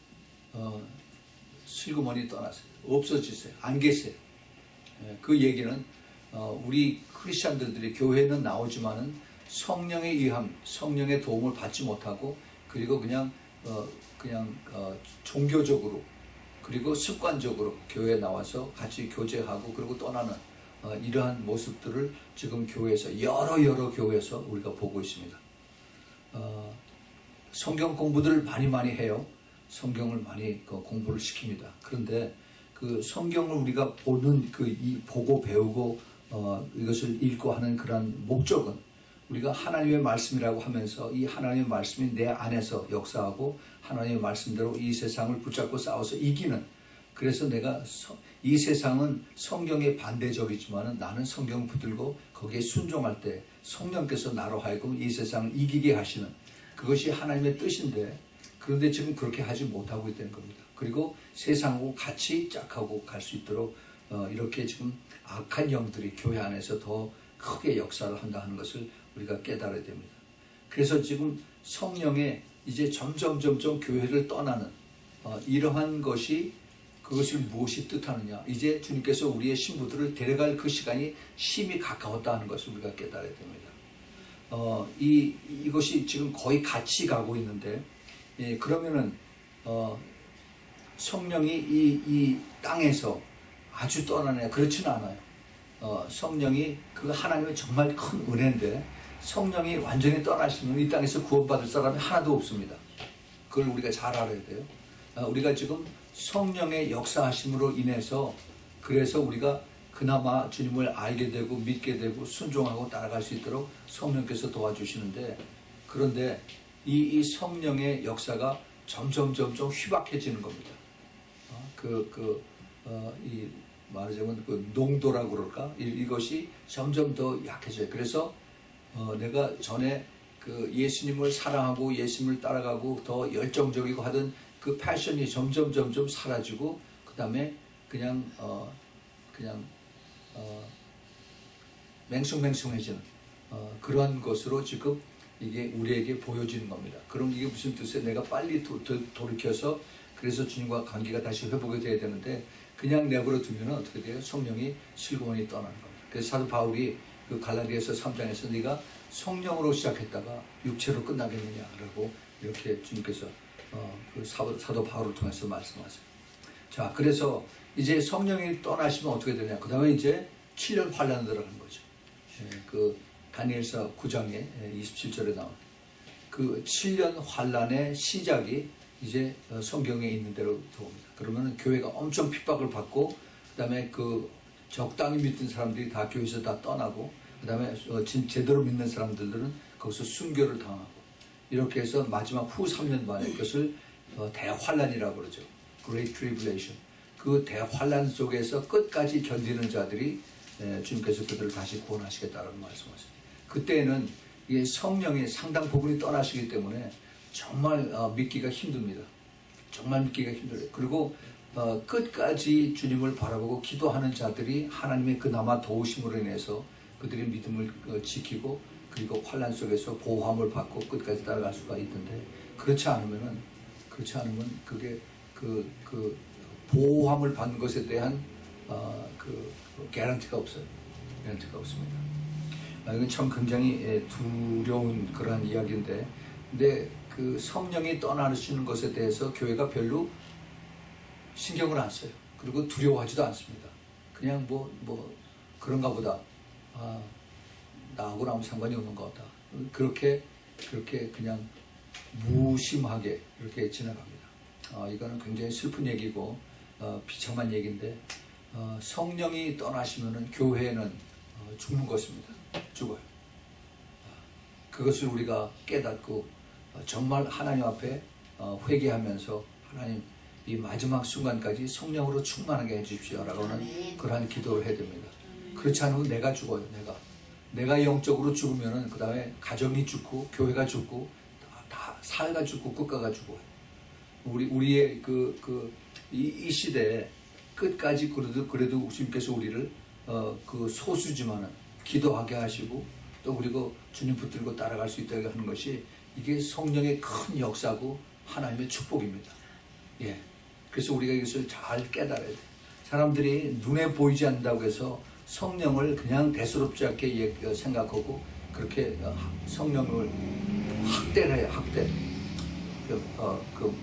S1: 슬그머니 떠나세요. 없어지세요. 안 계세요. 그 얘기는 우리 크리스찬들이 교회는 나오지만은 성령에 의함, 성령의 도움을 받지 못하고 그리고 그냥 종교적으로 그리고 습관적으로 교회에 나와서 같이 교제하고 그리고 떠나는 이러한 모습들을 지금 교회에서 여러 교회에서 우리가 보고 있습니다. 성경 공부들을 많이 해요. 성경을 많이 공부를 시킵니다. 그런데 그 성경을 우리가 보고 배우고 이것을 읽고 하는 그런 목적은 우리가 하나님의 말씀이라고 하면서 이 하나님의 말씀이 내 안에서 역사하고 하나님의 말씀대로 이 세상을 붙잡고 싸워서 이기는 그래서 내가 이 세상은 성경에 반대적이지만 나는 성경 붙들고 거기에 순종할 때 성령께서 나로 하여금 이 세상을 이기게 하시는 그것이 하나님의 뜻인데 그런데 지금 그렇게 하지 못하고 있다는 겁니다. 그리고 세상하고 같이 짝하고 갈 수 있도록 이렇게 지금 악한 영들이 교회 안에서 더 크게 역사를 한다 하는 것을 우리가 깨달아야 됩니다. 그래서 지금 성령의 이제 점점 교회를 떠나는 이러한 것이 그것을 무엇이 뜻하느냐 이제 주님께서 우리의 신부들을 데려갈 그 시간이 심히 가까웠다 하는 것을 우리가 깨달아야 됩니다. 이것이 지금 거의 같이 가고 있는데 그러면은 성령이 이 땅에서 아주 떠나느냐 그렇지는 않아요. 성령이 그 하나님의 정말 큰 은혜인데 성령이 완전히 떠나시면 이 땅에서 구원받을 사람이 하나도 없습니다. 그걸 우리가 잘 알아야 돼요. 우리가 지금 성령의 역사하심으로 인해서 그래서 우리가 그나마 주님을 알게 되고 믿게 되고 순종하고 따라갈 수 있도록 성령께서 도와주시는데 그런데 이 성령의 역사가 점점 희박해지는 겁니다. 이 말하자면 그 농도라고 그럴까? 이것이 점점 더 약해져요. 그래서 내가 전에 그 예수님을 사랑하고 예수님을 따라가고 더 열정적이고 하던 그 패션이 점점 사라지고 그 다음에 그냥 맹숭맹숭해지는 그러한 것으로 지금 이게 우리에게 보여지는 겁니다. 그럼 이게 무슨 뜻이에요? 내가 빨리 돌이켜서 그래서 주님과 관계가 다시 회복이 돼야 되는데 그냥 내버려 두면 어떻게 돼요? 성령이 슬그머니 떠나는 겁니다. 그래서 사도 바울이 그 갈라디아서 3장에서 네가 성령으로 시작했다가 육체로 끝나겠느냐라고 이렇게 주님께서 그 사도 바울을 통해서 말씀하세요. 자, 그래서 이제 성령이 떠나시면 어떻게 되냐? 그 다음에 이제 7년 환란에 들어가는 거죠. 그 다니엘서 9장에 27절에 나온 그 7년 환란의 시작이 이제 성경에 있는 대로 들어옵니다. 그러면 교회가 엄청 핍박을 받고 그다음에 그 적당히 믿던 사람들이 다 교회에서 다 떠나고 그다음에 제대로 믿는 사람들은 거기서 순교를 당하고 이렇게 해서 마지막 후 3년 만에 그것을 대환란이라고 그러죠. Great Tribulation. 그 대환란 속에서 끝까지 견디는 자들이 주님께서 그들을 다시 구원하시겠다는 말씀하셨어요. 그때는 이게 성령의 상당 부분이 떠나시기 때문에 정말 믿기가 힘듭니다. 정말 믿기가 힘들어요. 그리고 끝까지 주님을 바라보고 기도하는 자들이 하나님의 그나마 도우심으로 인해서 그들의 믿음을 지키고 그리고 환란 속에서 보호함을 받고 끝까지 따라갈 수가 있는데 그렇지 않으면 그게 그 보호함을 받는 것에 대한 그 개런티가 없어요. 개런티가 없습니다. 이건 참 굉장히 두려운 그러한 이야기인데, 근데 그 성령이 떠나시는 것에 대해서 교회가 별로 신경을 안 써요. 그리고 두려워하지도 않습니다. 그냥 뭐 그런가 보다. 나하고는 아무 상관이 없는 것 같다. 그렇게 그냥 무심하게 이렇게 지나갑니다. 이거는 굉장히 슬픈 얘기고 비참한 얘기인데 성령이 떠나시면은 교회는 죽는 것입니다. 죽어요. 그것을 우리가 깨닫고 정말 하나님 앞에 회개하면서 하나님 이 마지막 순간까지 성령으로 충만하게 해주십시오라고는 그러한 기도를 해야 됩니다. 그렇지 않으면 내가 죽어요. 내가 영적으로 죽으면은 그 다음에 가정이 죽고 교회가 죽고 다 사회가 죽고 국가가 죽어요. 우리의 이 시대에 끝까지 그래도 주님께서 우리를 그 소수지만은 기도하게 하시고 또 그리고 주님 붙들고 따라갈 수 있다고 하는 것이 이게 성령의 큰 역사고 하나님의 축복입니다. 예. 그래서 우리가 이것을 잘 깨달아야 돼요. 사람들이 눈에 보이지 않는다고 해서 성령을 그냥 대수롭지 않게 생각하고 그렇게 성령을 학대를 해요. 학대.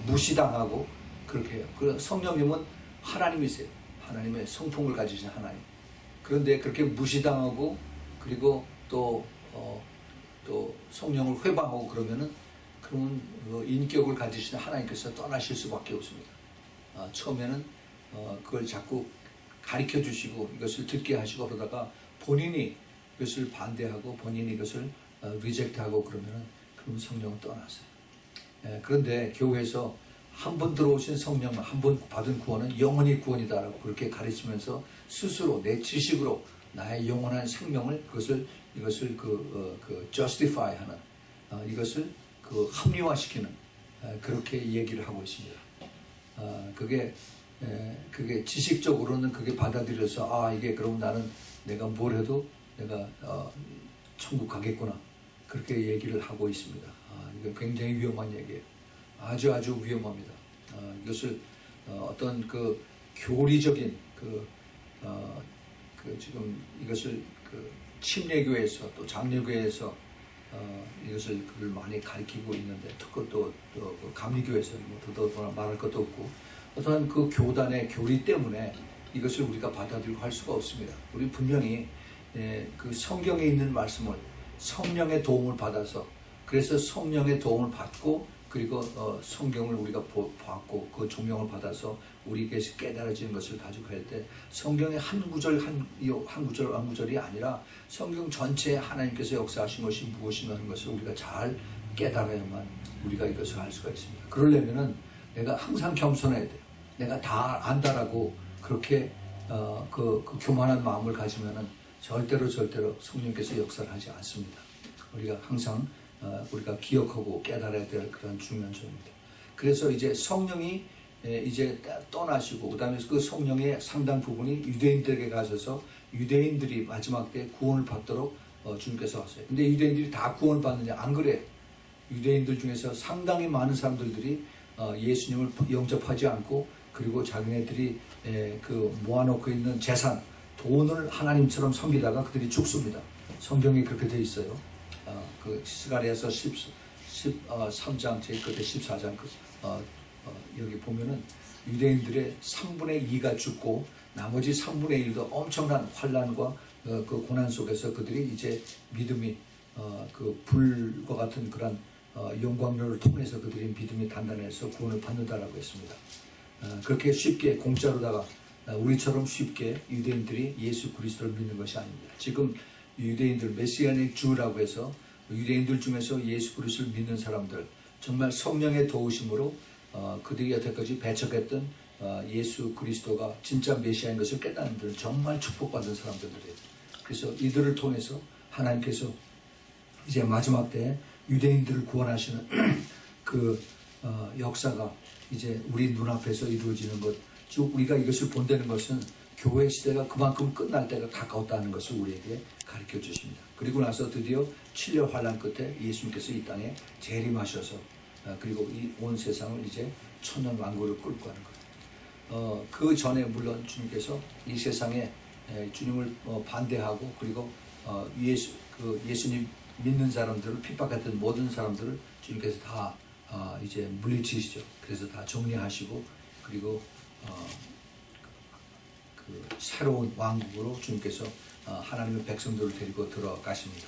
S1: 무시당하고 그렇게 해요. 그 성령님은 하나님이세요. 하나님의 성품을 가지신 하나님. 그런데 그렇게 무시당하고 그리고 또 성령을 회방하고 그러면 인격을 가지신 하나님께서 떠나실 수밖에 없습니다. 처음에는 그걸 자꾸 가르쳐 주시고 이것을 듣게 하시고 그러다가 본인이 이것을 반대하고 본인이 이것을 리젝트하고 그러면 성령은 떠나세요. 그런데 교회에서 한 번 들어오신 성령, 한 번 받은 구원은 영원히 구원이다라고 그렇게 가르치면서 스스로 내 지식으로 나의 영원한 생명을 이것을 justify 하는 이것을 합리화시키는 그렇게 얘기를 하고 있습니다. 그게 지식적으로는 그게 받아들여서 이게 그럼 나는 내가 뭘 해도 내가 천국 가겠구나 그렇게 얘기를 하고 있습니다. 이거 굉장히 위험한 얘기예요. 아주 위험합니다. 이것을 어떤 교리적인 지금 이것을 침례교회에서 또 장로교회에서 이것을 그걸 많이 가르치고 있는데 특히 또 감리교회에서 더 말할 것도 없고 어떠한 그 교단의 교리 때문에 이것을 우리가 받아들이고 할 수가 없습니다. 우리 분명히 그 성경에 있는 말씀을 성령의 도움을 받아서 그래서 성령의 도움을 받고 그리고 성경을 우리가 받고 그 조명을 받아서 우리에게 깨달아지는 것을 가지고 할 때 성경의 한 구절이 아니라 성경 전체에 하나님께서 역사하신 것이 무엇이며 하는 것을 우리가 잘 깨달아야만 우리가 이것을 알 수가 있습니다. 그러려면은 내가 항상 겸손해야 돼요. 내가 다 안다라고 그렇게 그 교만한 마음을 가지면은 절대로 성령께서 역사를 하지 않습니다. 우리가 항상 우리가 기억하고 깨달아야 될 그런 중요한 점입니다. 그래서 이제 성령이 이제 떠나시고 그다음에 그 성령의 상당 부분이 유대인들에게 가셔서 유대인들이 마지막 때 구원을 받도록 주님께서 하세요. 근데 유대인들이 다 구원을 받느냐? 안 그래요. 유대인들 중에서 상당히 많은 사람들이 예수님을 영접하지 않고 그리고 자기네들이 그 모아놓고 있는 재산, 돈을 하나님처럼 섬기다가 그들이 죽습니다. 성경에 그렇게 되어 있어요. 그 스가랴서 13장 제 끝에 14장 여기 보면은 유대인들의 3분의 2가 죽고 나머지 3분의 1도 엄청난 환난과 그 고난 속에서 그들이 이제 믿음이 그 불과 같은 그런 영광로를 통해서 그들의 믿음이 단단해서 구원을 받는다라고 했습니다. 그렇게 쉽게 공짜로다가 우리처럼 쉽게 유대인들이 예수 그리스도를 믿는 것이 아닙니다. 지금 유대인들 메시아닉 주라고 해서 유대인들 중에서 예수 그리스도를 믿는 사람들 정말 성령의 도우심으로 그들이 여태까지 배척했던 예수 그리스도가 진짜 메시아인 것을 깨닫는 들 정말 축복받은 사람들이에요. 그래서 이들을 통해서 하나님께서 이제 마지막 때 유대인들을 구원하시는 그 역사가 이제 우리 눈앞에서 이루어지는 것, 즉 우리가 이것을 본다는 것은 교회 시대가 그만큼 끝날 때가 가까웠다는 것을 우리에게 가르쳐 주십니다. 그리고 나서 드디어 7년 환난 끝에 예수님께서 이 땅에 재림하셔서 그리고 이 온 세상을 이제 천년 왕국을 끌고 가는 거예요. 그 전에 물론 주님께서 이 세상에 주님을 반대하고 그리고 예수님 믿는 사람들을 핍박했던 모든 사람들을 주님께서 다 이제 물리치시죠. 그래서 다 정리하시고 그리고 그 새로운 왕국으로 주님께서 하나님의 백성들을 데리고 들어가십니다.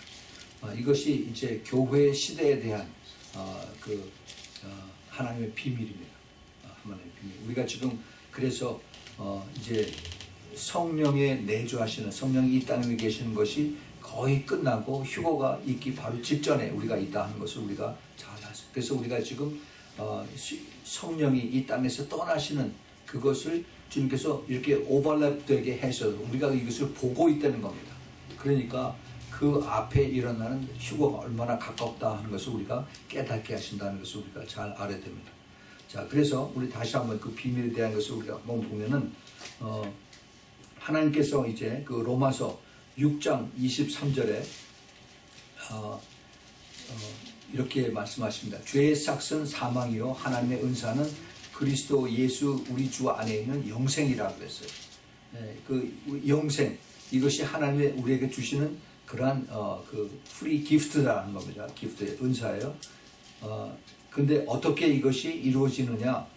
S1: 이것이 이제 교회 시대에 대한 하나님의 비밀입니다. 하나님의 비밀. 우리가 지금 그래서 이제 성령에 내주하시는 성령이 이 땅에 계시는 것이 거의 끝나고 휴거가 있기 바로 직전에 우리가 있다 하는 것을 우리가 잘 알았습니다. 그래서 우리가 지금 성령이 이 땅에서 떠나시는 그것을 주님께서 이렇게 오버랩되게 해서 우리가 이것을 보고 있다는 겁니다. 그러니까 그 앞에 일어나는 휴거가 얼마나 가깝다 하는 것을 우리가 깨닫게 하신다는 것을 우리가 잘 알아야 됩니다. 자, 그래서 우리 다시 한번 그 비밀에 대한 것을 우리가 한번 보면은 하나님께서 이제 그 로마서 6장 23절에 이렇게 말씀하십니다. 죄의 삭은 사망이요 하나님의 은사는 그리스도 예수 우리 주 안에 있는 영생이라고 했어요. 그 영생 이것이 하나님의 우리에게 주시는 그러한 그 프리 기프트라는 겁니다. 기프트의 은사예요. 근데 어떻게 이것이 이루어지느냐?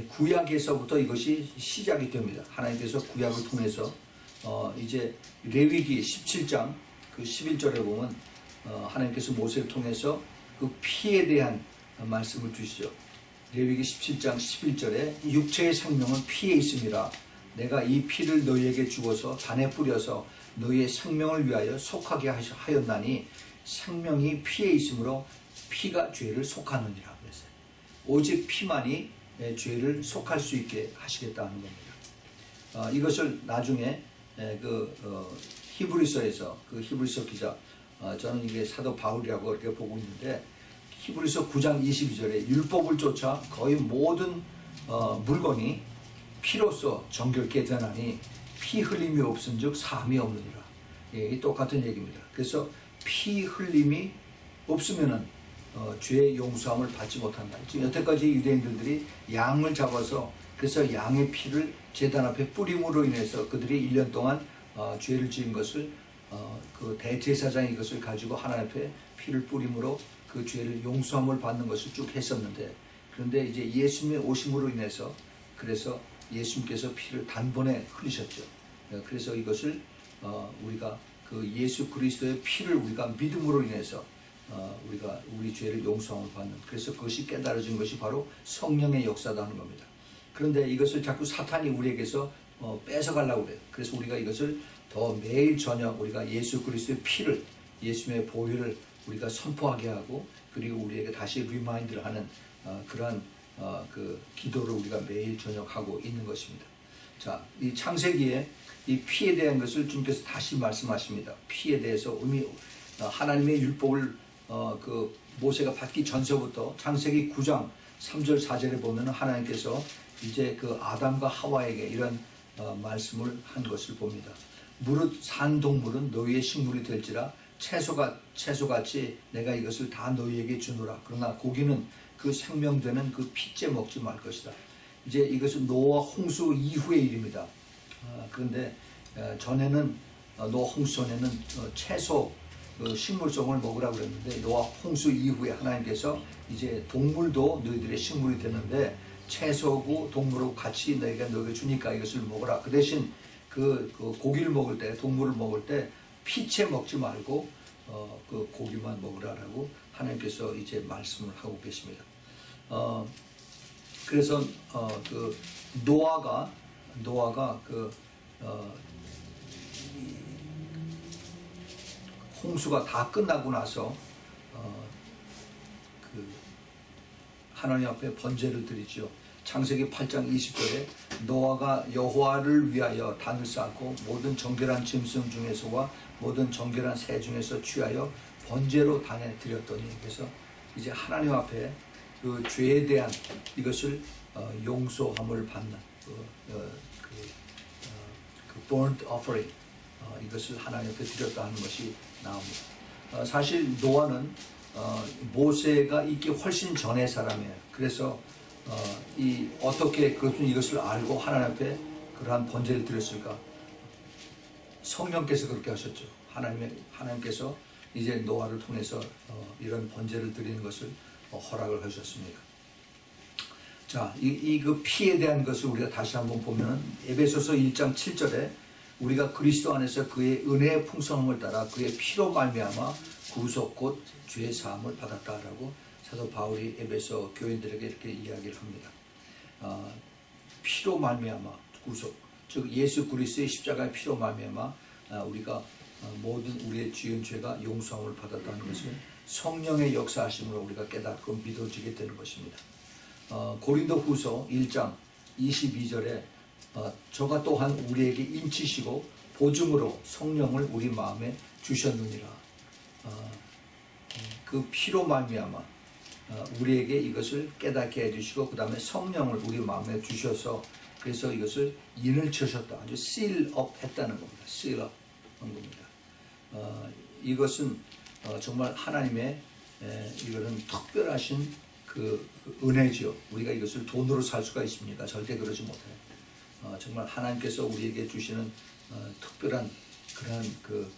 S1: 구약에서부터 이것이 시작이 됩니다. 하나님께서 구약을 통해서 이제 레위기 17장 그 11절에 보면 하나님께서 모세를 통해서 그 피에 대한 말씀을 주시죠. 레위기 17장 11절에 육체의 생명은 피에 있음이라 내가 이 피를 너희에게 주어서 단에 뿌려서 너희의 생명을 위하여 속하게 하였나니 생명이 피에 있으므로 피가 죄를 속하느니라 그랬어요. 오직 피만이 죄를 속할 수 있게 하시겠다는 겁니다. 이것을 나중에 히브리서에서 그 히브리서 기자 저는 이게 사도 바울이라고 이렇게 보고 있는데 히브리서 9장 22절에 율법을 쫓아 거의 모든 물건이 피로써 정결케 되나니 피 흘림이 없은즉 사함이 없느니라. 이 똑같은 얘기입니다. 그래서 피 흘림이 없으면은 죄의 용서함을 받지 못한다. 지금 여태까지 유대인들이 양을 잡아서 그래서 양의 피를 제단 앞에 뿌림으로 인해서 그들이 1년 동안 죄를 지은 것을 그 대제사장이 이것을 가지고 하나님 앞에 피를 뿌림으로 그 죄를 용서함을 받는 것을 쭉 했었는데 그런데 이제 예수님의 오심으로 인해서 그래서 예수님께서 피를 단번에 흘리셨죠. 그래서 이것을 우리가 그 예수 그리스도의 피를 우리가 믿음으로 인해서 우리가 우리 죄를 용서함을 받는 그래서 그것이 깨달아진 것이 바로 성령의 역사다 하는 겁니다. 그런데 이것을 자꾸 사탄이 우리에게서 뺏어가려고 그래요. 그래서 우리가 이것을 더 매일 저녁 우리가 예수 그리스도의 피를 예수님의 보혈을 우리가 선포하게 하고 그리고 우리에게 다시 리마인드를 하는 그러한 그 기도를 우리가 매일 저녁 하고 있는 것입니다. 자, 이 창세기에 이 피에 대한 것을 주님께서 다시 말씀하십니다. 피에 대해서 하나님의 율법을 그 모세가 받기 전서부터 창세기 9장 3절 4절에 보면 하나님께서 이제 그 아담과 하와에게 이런 말씀을 한 것을 봅니다. 무릇 산 동물은 너희의 식물이 될지라 채소같이 내가 이것을 다 너희에게 주노라. 그러나 고기는 그 생명되는 그 피째 먹지 말 것이다. 이제 이것은 노아 홍수 이후의 일입니다. 그런데 전에는 노아 홍수 전에는 채소 식물성을 먹으라고 그랬는데 노아 홍수 이후에 하나님께서 이제 동물도 너희들의 식물이 되는데 채소고 동물하고 같이 너희가 주니까 이것을 먹어라. 그 대신 그 고기를 먹을 때, 동물을 먹을 때 피채 먹지 말고 그 고기만 먹으라라고 하나님께서 이제 말씀을 하고 계십니다. 그래서 그 노아가 그 홍수가 다 끝나고 나서 그 하나님 앞에 번제를 드리죠. 창세기 8장 20절에 노아가 여호와를 위하여 단을 쌓고 모든 정결한 짐승 중에서와 모든 정결한 새 중에서 취하여 번제로 단에 드렸더니, 그래서 이제 하나님 앞에 그 죄에 대한 이것을 용서함을 받는 그 burnt offering, 이것을 하나님 앞에 드렸다 하는 것이 나옵니다. 사실 노아는 모세가 있기 훨씬 전의 사람이에요. 그래서 어떻게 이것을 알고 하나님 앞에 그러한 번제를 드렸을까? 성령께서 그렇게 하셨죠. 하나님께서 이제 노아를 통해서 이런 번제를 드리는 것을 허락을 하셨습니다. 자, 그 피에 대한 것을 우리가 다시 한번 보면 에베소서 1장 7절에 우리가 그리스도 안에서 그의 은혜의 풍성함을 따라 그의 피로 말미암아 구속 곧 죄 사함을 받았다라고 사도 바울이 에베소 교인들에게 이렇게 이야기를 합니다. 피로 말미암아 구속, 즉 예수 그리스도의 십자가의 피로 말미암아 우리가 모든 우리의 지은 죄가 용서함을 받았다는 것을 성령의 역사하심으로 우리가 깨닫고 믿어지게 되는 것입니다. 고린도후서 1장 22절에 저가 또한 우리에게 인치시고 보증으로 성령을 우리 마음에 주셨느니라. 그 피로 말미암아 우리에게 이것을 깨닫게 해주시고 그 다음에 성령을 우리 마음에 주셔서 그래서 이것을 인을 치셨다. 아주 seal-up 했다는 겁니다. seal-up 한 겁니다. 이것은 정말 하나님의 이거는 특별하신 그 은혜죠. 우리가 이것을 돈으로 살 수가 있습니까? 절대 그러지 못해요. 정말 하나님께서 우리에게 주시는 특별한 그러한 그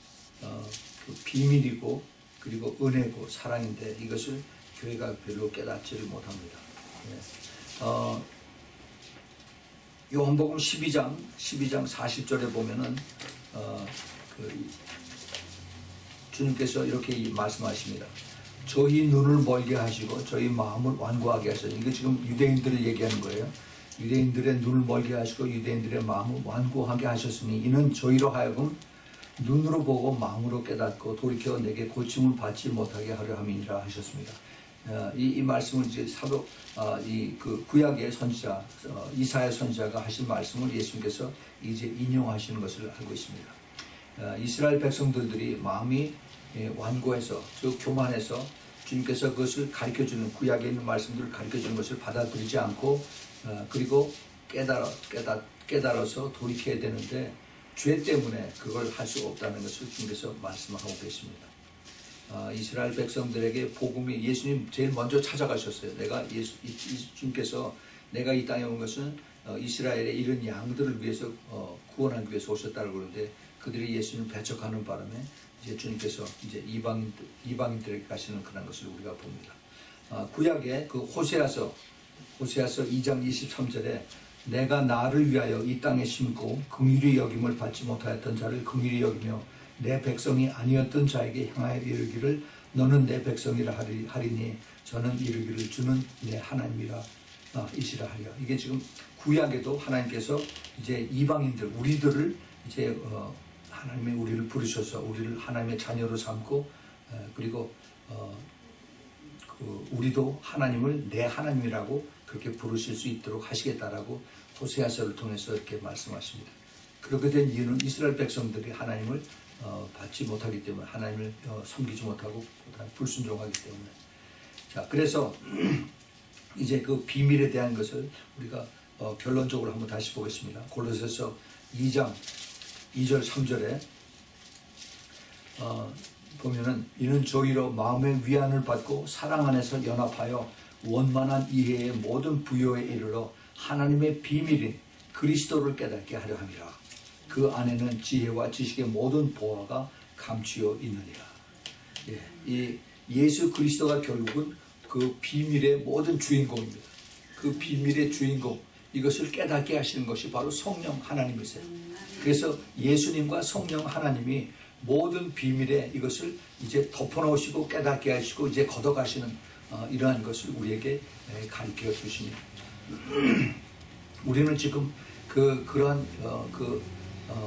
S1: 비밀이고 그리고 은혜고 사랑인데 이것을 교회가 별로 깨닫지를 못합니다. 요한복음 12장 40절에 보면은 주님께서 이렇게 말씀하십니다. 저희 눈을 멀게 하시고 저희 마음을 완고하게 하셔서, 이게 지금 유대인들을 얘기하는 거예요. 유대인들의 눈을 멀게 하시고 유대인들의 마음을 완고하게 하셨으니 이는 저희로 하여금 눈으로 보고 마음으로 깨닫고 돌이켜 내게 고침을 받지 못하게 하려 함이니라 하셨습니다. 이 말씀을 이제 사도 그 구약의 선지자 이사야 선지자가 하신 말씀을 예수님께서 이제 인용하시는 것을 알고 있습니다. 이스라엘 백성들이 마음이 완고해서 즉 교만해서 주님께서 그것을 가르쳐주는 구약에 있는 말씀들을 가르쳐주는 것을 받아들이지 않고 그리고 깨달아서 돌이켜야 되는데 죄 때문에 그걸 할 수 없다는 것을 주님께서 말씀하고 계십니다. 이스라엘 백성들에게 복음이 예수님 제일 먼저 찾아가셨어요. 주님께서 내가 이 땅에 온 것은 이스라엘의 이런 양들을 위해서 구원하기 위해서 오셨다고 그러는데 그들이 예수님을 배척하는 바람에 이제 주님께서 이제 이방인들에게 가시는 그런 것을 우리가 봅니다. 구약의 그 호세아서 2장 23절에 내가 나를 위하여 이 땅에 심고 긍휼히 여김을 받지 못하였던 자를 긍휼히 여기며 내 백성이 아니었던 자에게 향하여 이르기를 너는 내 백성이라 하리니 저는 이르기를 주는 내 하나님이라 이시라 하리라. 이게 지금 구약에도 하나님께서 이제 이방인들 우리들을 이제 하나님의 우리를 부르셔서 우리를 하나님의 자녀로 삼고 그리고 우리도 하나님을 내 하나님이라고 그렇게 부르실 수 있도록 하시겠다라고 호세아서를 통해서 이렇게 말씀하십니다. 그렇게 된 이유는 이스라엘 백성들이 하나님을 받지 못하기 때문에 하나님을 섬기지 못하고 불순종하기 때문에. 자, 그래서 이제 그 비밀에 대한 것을 우리가 결론적으로 한번 다시 보겠습니다. 골로새서 2장 2절 3절에 보면은 이는 저희로 마음의 위안을 받고 사랑 안에서 연합하여 원만한 이해의 모든 부여에 이르러 하나님의 비밀인 그리스도를 깨닫게 하려 함이라. 그 안에는 지혜와 지식의 모든 보화가 감추어 있느니라. 이 예수 그리스도가 결국은 그 비밀의 모든 주인공입니다. 그 비밀의 주인공, 이것을 깨닫게 하시는 것이 바로 성령 하나님이세요. 그래서 예수님과 성령 하나님이 모든 비밀의 이것을 이제 덮어놓으시고 깨닫게 하시고 이제 걷어가시는 이러한 것을 우리에게 가르쳐 주십니다. 우리는 지금 그러한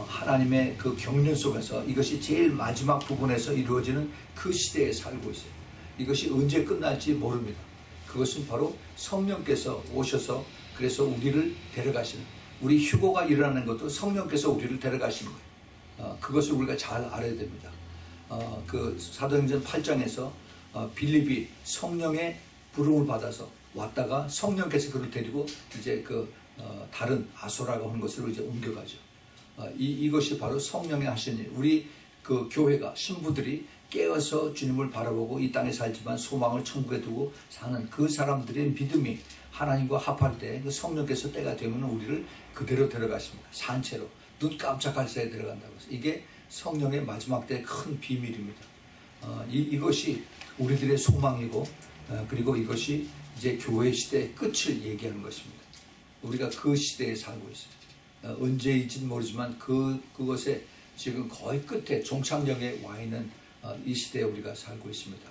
S1: 하나님의 그 경륜 속에서 이것이 제일 마지막 부분에서 이루어지는 그 시대에 살고 있어요. 이것이 언제 끝날지 모릅니다. 그것은 바로 성령께서 오셔서 그래서 우리를 데려가시는, 우리 휴거가 일어나는 것도 성령께서 우리를 데려가시는 거예요. 그것을 우리가 잘 알아야 됩니다. 그 사도행전 8장에서 빌립이 성령의 부름을 받아서 왔다가 성령께서 그를 데리고 이제 다른 아소라고 하는 것으로 이제 옮겨가죠. 이것이 바로 성령의 하신 일. 우리 그 교회가 신부들이 깨어서 주님을 바라보고 이 땅에 살지만 소망을 천국에 두고 사는 그 사람들의 믿음이 하나님과 합할 때 그 성령께서 때가 되면 우리를 그대로 데려가십니다. 산채로 눈 깜짝할 새에 데려간다고 해서 이게 성령의 마지막 때의 큰 비밀입니다. 이것이 우리들의 소망이고 그리고 이것이 이제 교회 시대의 끝을 얘기하는 것입니다. 우리가 그 시대에 살고 있어요. 언제일지는 모르지만 그것에 지금 거의 끝에 종착역에 와 있는 이 시대에 우리가 살고 있습니다.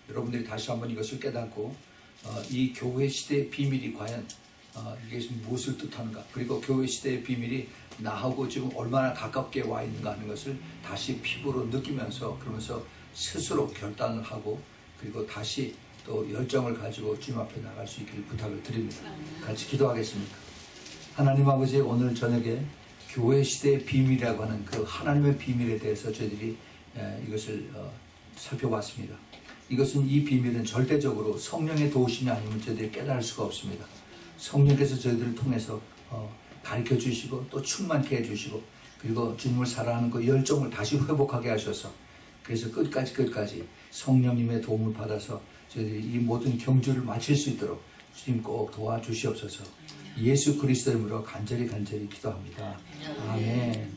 S1: 여러분들이 다시 한번 이것을 깨닫고 이 교회 시대의 비밀이 과연 이게 무엇을 뜻하는가, 그리고 교회 시대의 비밀이 나하고 지금 얼마나 가깝게 와 있는가 하는 것을 다시 피부로 느끼면서 그러면서 스스로 결단을 하고 그리고 다시 또 열정을 가지고 주님 앞에 나갈 수 있기를 부탁을 드립니다. 같이 기도하겠습니다. 하나님 아버지, 오늘 저녁에 교회 시대의 비밀이라고 하는 그 하나님의 비밀에 대해서 저희들이 이것을 살펴봤습니다. 이 비밀은 절대적으로 성령의 도우심이 아니면 저희들이 깨달을 수가 없습니다. 성령께서 저희들을 통해서 가르쳐 주시고 또 충만케 해주시고 그리고 주님을 사랑하는 그 열정을 다시 회복하게 하셔서 그래서 끝까지 성령님의 도움을 받아서 저희들이 이 모든 경주를 마칠 수 있도록 주님 꼭 도와주시옵소서. 예수 그리스도 이름으로 간절히 기도합니다. 아멘.